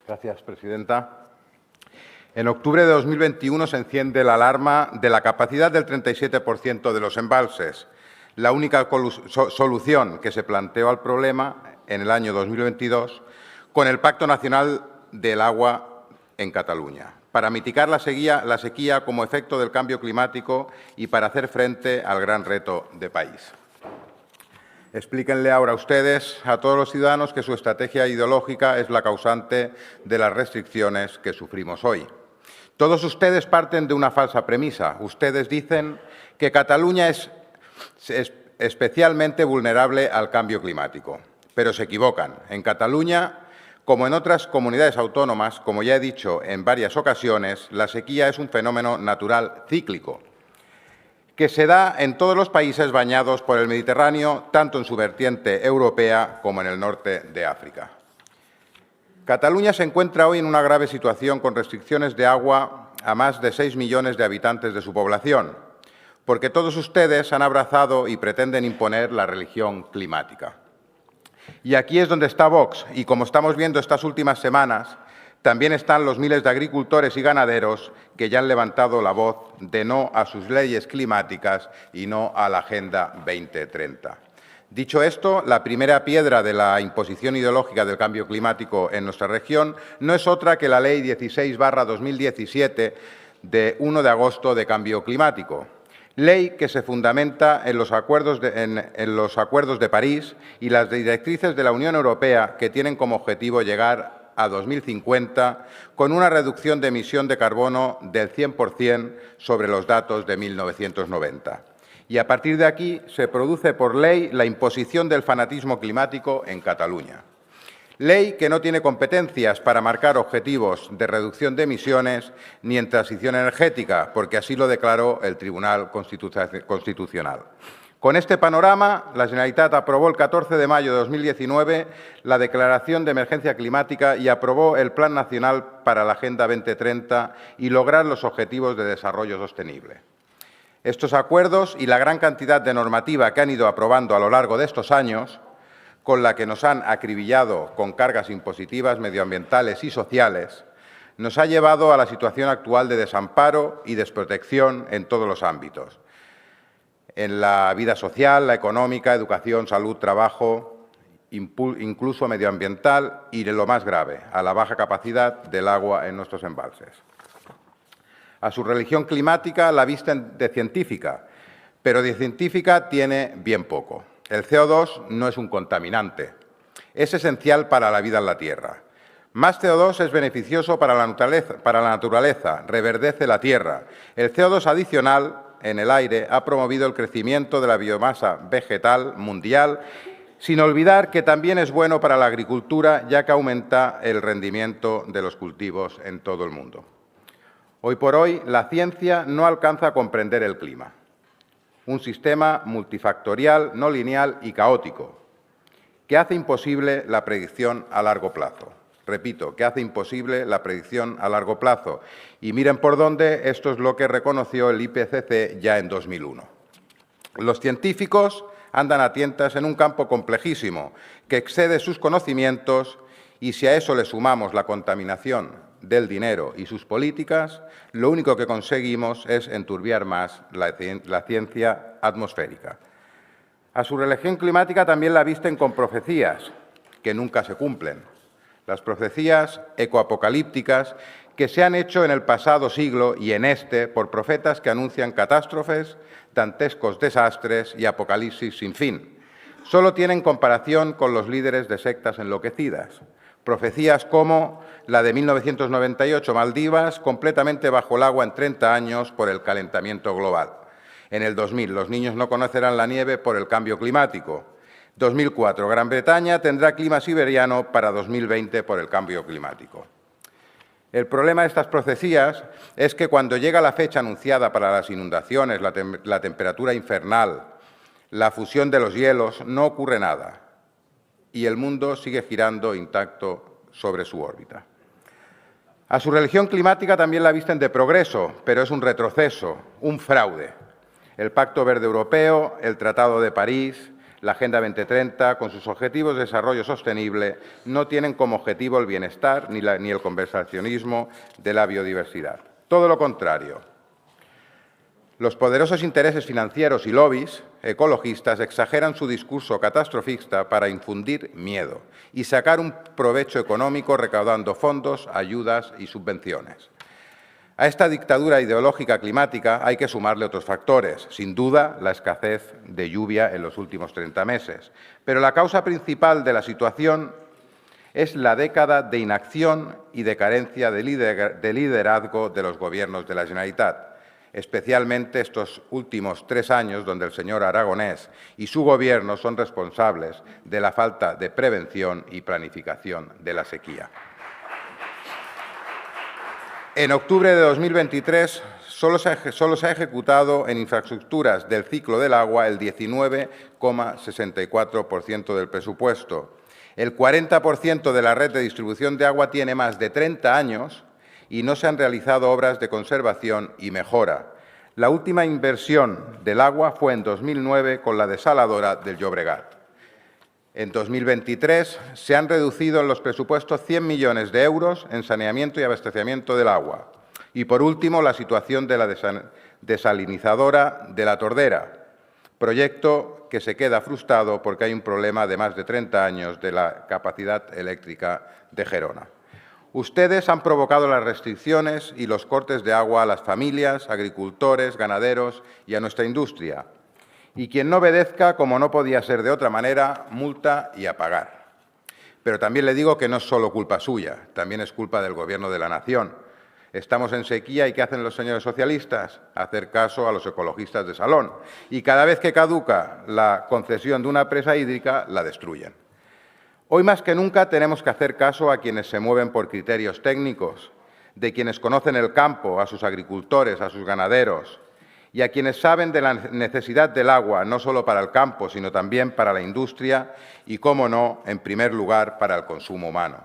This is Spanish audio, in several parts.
Gracias, presidenta. En octubre de 2021 se enciende la alarma de la capacidad del 37% de los embalses. La única solución que se planteó al problema en el año 2022 con el Pacto Nacional del Agua en Cataluña, para mitigar la sequía como efecto del cambio climático y para hacer frente al gran reto de país. Explíquenle ahora ustedes a todos los ciudadanos que su estrategia ideológica es la causante de las restricciones que sufrimos hoy. Todos ustedes parten de una falsa premisa. Ustedes dicen que Cataluña es especialmente vulnerable al cambio climático, pero se equivocan. En Cataluña, como en otras comunidades autónomas, como ya he dicho en varias ocasiones, la sequía es un fenómeno natural cíclico que se da en todos los países bañados por el Mediterráneo, tanto en su vertiente europea como en el norte de África. Cataluña se encuentra hoy en una grave situación con restricciones de agua a más de 6 millones de habitantes de su población, porque todos ustedes han abrazado y pretenden imponer la religión climática. Y aquí es donde está Vox, y como estamos viendo estas últimas semanas, también están los miles de agricultores y ganaderos que ya han levantado la voz de no a sus leyes climáticas y no a la Agenda 2030. Dicho esto, la primera piedra de la imposición ideológica del cambio climático en nuestra región no es otra que la Ley 16/2017 de 1 de agosto de cambio climático. Ley que se fundamenta en los acuerdos de París y las directrices de la Unión Europea que tienen como objetivo llegar a 2050 con una reducción de emisión de carbono del 100% sobre los datos de 1990. Y a partir de aquí se produce por ley la imposición del fanatismo climático en Cataluña. Ley que no tiene competencias para marcar objetivos de reducción de emisiones ni en transición energética, porque así lo declaró el Tribunal Constitucional. Con este panorama, la Generalitat aprobó el 14 de mayo de 2019 la Declaración de Emergencia Climática y aprobó el Plan Nacional para la Agenda 2030 y lograr los Objetivos de Desarrollo Sostenible. Estos acuerdos y la gran cantidad de normativa que han ido aprobando a lo largo de estos años, con la que nos han acribillado con cargas impositivas, medioambientales y sociales, nos ha llevado a la situación actual de desamparo y desprotección en todos los ámbitos. En la vida social, la económica, educación, salud, trabajo, incluso medioambiental y, de lo más grave, a la baja capacidad del agua en nuestros embalses. A su religión climática la visten de científica, pero de científica tiene bien poco. El CO2 no es un contaminante, es esencial para la vida en la Tierra. Más CO2 es beneficioso para la naturaleza, reverdece la Tierra. El CO2 adicional en el aire ha promovido el crecimiento de la biomasa vegetal mundial, sin olvidar que también es bueno para la agricultura, ya que aumenta el rendimiento de los cultivos en todo el mundo. Hoy por hoy, la ciencia no alcanza a comprender el clima, un sistema multifactorial, no lineal y caótico, que hace imposible la predicción a largo plazo. Repito, que hace imposible la predicción a largo plazo. Y miren por dónde, esto es lo que reconoció el IPCC ya en 2001. Los científicos andan a tientas en un campo complejísimo que excede sus conocimientos y si a eso le sumamos la contaminación del dinero y sus políticas, lo único que conseguimos es enturbiar más la ciencia atmosférica. A su religión climática también la visten con profecías que nunca se cumplen. Las profecías ecoapocalípticas que se han hecho en el pasado siglo y en este por profetas que anuncian catástrofes, dantescos desastres y apocalipsis sin fin. Solo tienen comparación con los líderes de sectas enloquecidas. Profecías como la de 1998, Maldivas, completamente bajo el agua en 30 años por el calentamiento global. En el 2000, los niños no conocerán la nieve por el cambio climático. 2004, Gran Bretaña tendrá clima siberiano para 2020 por el cambio climático. El problema de estas profecías es que cuando llega la fecha anunciada para las inundaciones, la temperatura infernal, la fusión de los hielos, no ocurre nada y el mundo sigue girando intacto sobre su órbita. A su religión climática también la visten de progreso, pero es un retroceso, un fraude. El Pacto Verde Europeo, el Tratado de París, La Agenda 2030, con sus objetivos de desarrollo sostenible, no tienen como objetivo el bienestar ni el conservacionismo de la biodiversidad. Todo lo contrario. Los poderosos intereses financieros y lobbies ecologistas exageran su discurso catastrofista para infundir miedo y sacar un provecho económico recaudando fondos, ayudas y subvenciones. A esta dictadura ideológica climática hay que sumarle otros factores, sin duda la escasez de lluvia en los últimos 30 meses. Pero la causa principal de la situación es la década de inacción y de carencia de liderazgo de los gobiernos de la Generalitat, especialmente estos últimos 3 años, donde el señor Aragonés y su Gobierno son responsables de la falta de prevención y planificación de la sequía. En octubre de 2023 solo se ha ejecutado en infraestructuras del ciclo del agua el 19,64% del presupuesto. El 40% de la red de distribución de agua tiene más de 30 años y no se han realizado obras de conservación y mejora. La última inversión del agua fue en 2009 con la desaladora del Llobregat. En 2023 se han reducido en los presupuestos 100 millones de euros en saneamiento y abastecimiento del agua. Y, por último, la situación de la desalinizadora de La Tordera, proyecto que se queda frustrado porque hay un problema de más de 30 años de la capacidad eléctrica de Gerona. Ustedes han provocado las restricciones y los cortes de agua a las familias, agricultores, ganaderos y a nuestra industria. Y quien no obedezca, como no podía ser de otra manera, multa y a pagar. Pero también le digo que no es solo culpa suya, también es culpa del Gobierno de la Nación. Estamos en sequía y ¿qué hacen los señores socialistas? Hacer caso a los ecologistas de salón. Y cada vez que caduca la concesión de una presa hídrica, la destruyen. Hoy más que nunca tenemos que hacer caso a quienes se mueven por criterios técnicos, de quienes conocen el campo, a sus agricultores, a sus ganaderos, y a quienes saben de la necesidad del agua, no solo para el campo, sino también para la industria y, cómo no, en primer lugar, para el consumo humano.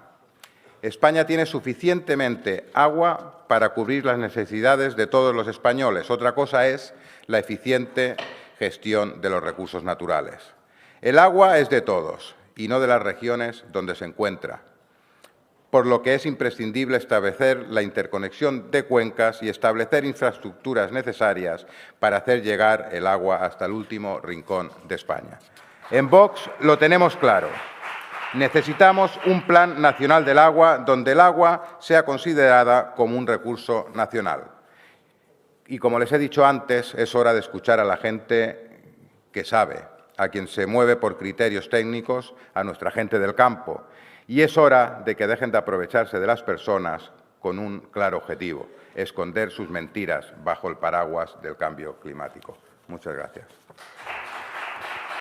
España tiene suficientemente agua para cubrir las necesidades de todos los españoles. Otra cosa es la eficiente gestión de los recursos naturales. El agua es de todos y no de las regiones donde se encuentra, por lo que es imprescindible establecer la interconexión de cuencas y establecer infraestructuras necesarias para hacer llegar el agua hasta el último rincón de España. En Vox lo tenemos claro. Necesitamos un Plan Nacional del Agua donde el agua sea considerada como un recurso nacional. Y como les he dicho antes, es hora de escuchar a la gente que sabe, a quien se mueve por criterios técnicos, a nuestra gente del campo. Y es hora de que dejen de aprovecharse de las personas con un claro objetivo, esconder sus mentiras bajo el paraguas del cambio climático. Muchas gracias.